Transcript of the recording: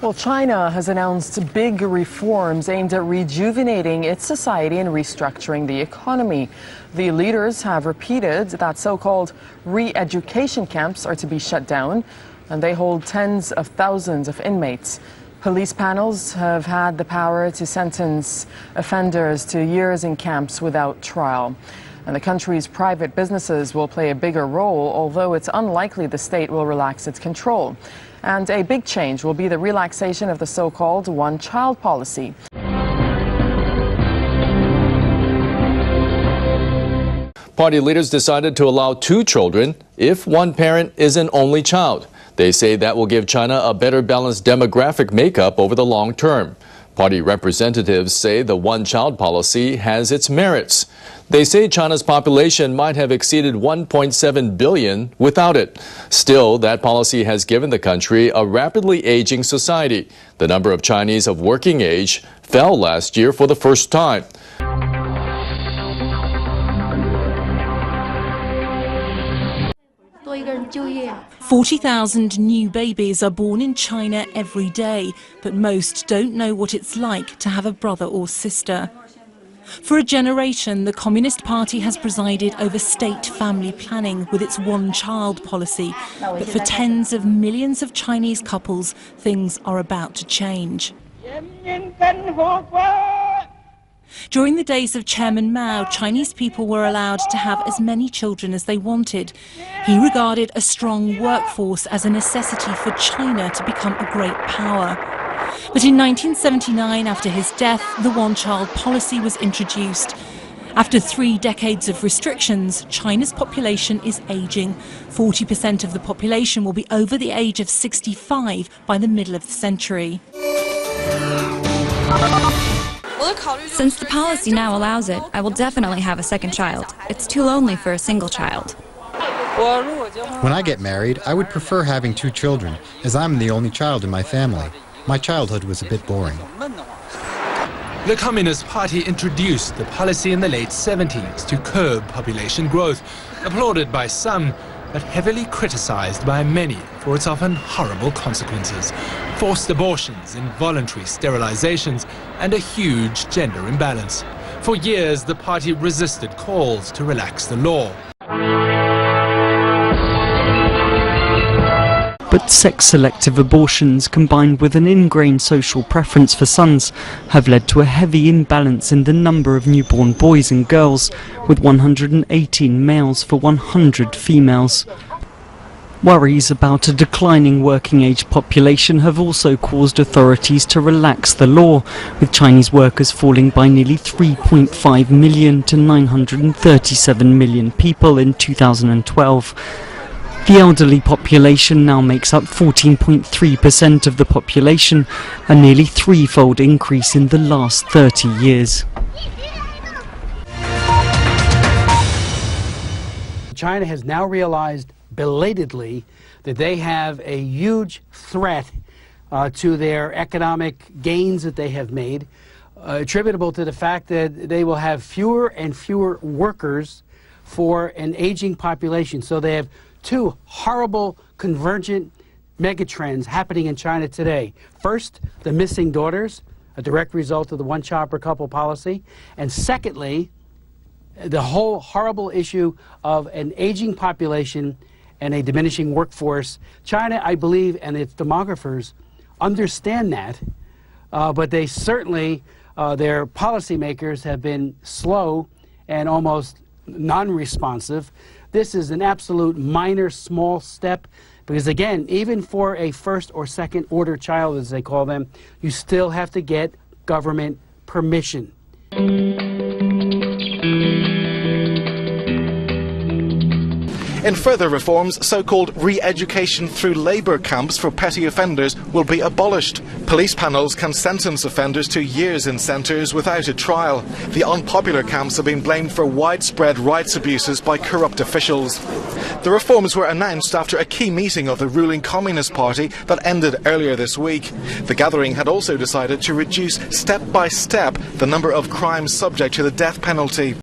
Well, China has announced big reforms aimed at rejuvenating its society and restructuring the economy. The leaders have repeated that so-called re-education camps are to be shut down, and they hold tens of thousands of inmates. Police panels have had the power to sentence offenders to years in camps without trial. And the country's private businesses will play a bigger role, although it's unlikely the state will relax its control. And a big change will be the relaxation of the so-called one-child policy. Party leaders decided to allow 2 children if one parent is an only child. They say that will give China a better balanced demographic makeup over the long term. Party representatives say the one-child policy has its merits. They say China's population might have exceeded 1.7 billion without it. Still, that policy has given the country a rapidly aging society. The number of Chinese of working age fell last year for the first time. $40,000 new babies are born in China every day, but most don't know what it's like to have a brother or sister. For a generation, the Communist Party has presided over state family planning with its one-child policy. But for tens of millions of Chinese couples, things are about to change. During the days of Chairman Mao, Chinese people were allowed to have as many children as they wanted. He regarded a strong workforce as a necessity for China to become a great power. But in 1979, after his death, the one-child policy was introduced. After 3 decades of restrictions, China's population is aging. 40% of the population will be over the age of 65 by the middle of the century. Since the policy now allows it, I will definitely have a second child. It's too lonely for a single child. When I get married, I would prefer having 2 children, as I'm the only child in my family. My childhood was a bit boring. The Communist Party introduced the policy in the late 70s to curb population growth, applauded by some, but heavily criticized by many for its often horrible consequences. Forced abortions, involuntary sterilizations, and a huge gender imbalance. For years, the party resisted calls to relax the law. But sex-selective abortions, combined with an ingrained social preference for sons, have led to a heavy imbalance in the number of newborn boys and girls, with 118 males for 100 females. Worries about a declining working-age population have also caused authorities to relax the law, with Chinese workers falling by nearly 3.5 million to 937 million people in 2012. The elderly population now makes up 14.3% of the population, a nearly 3-fold increase in the last 30 years. China has now realized belatedly that they have a huge threat to their economic gains that they have made, attributable to the fact that they will have fewer and fewer workers for an aging population. So they have 2 horrible convergent megatrends happening in China today. First, the missing daughters, a direct result of the one-child per couple policy. And secondly, the whole horrible issue of an aging population and a diminishing workforce. China, I believe, and its demographers understand that, but they certainly, their policymakers have been slow and almost non-responsive. This is an absolute minor, small step, because again, even for a first or second order child, as they call them, you still have to get government permission. In further reforms, so-called re-education through labour camps for petty offenders will be abolished. Police panels can sentence offenders to years in centres without a trial. The unpopular camps have been blamed for widespread rights abuses by corrupt officials. The reforms were announced after a key meeting of the ruling Communist Party that ended earlier this week. The gathering had also decided to reduce step by step the number of crimes subject to the death penalty.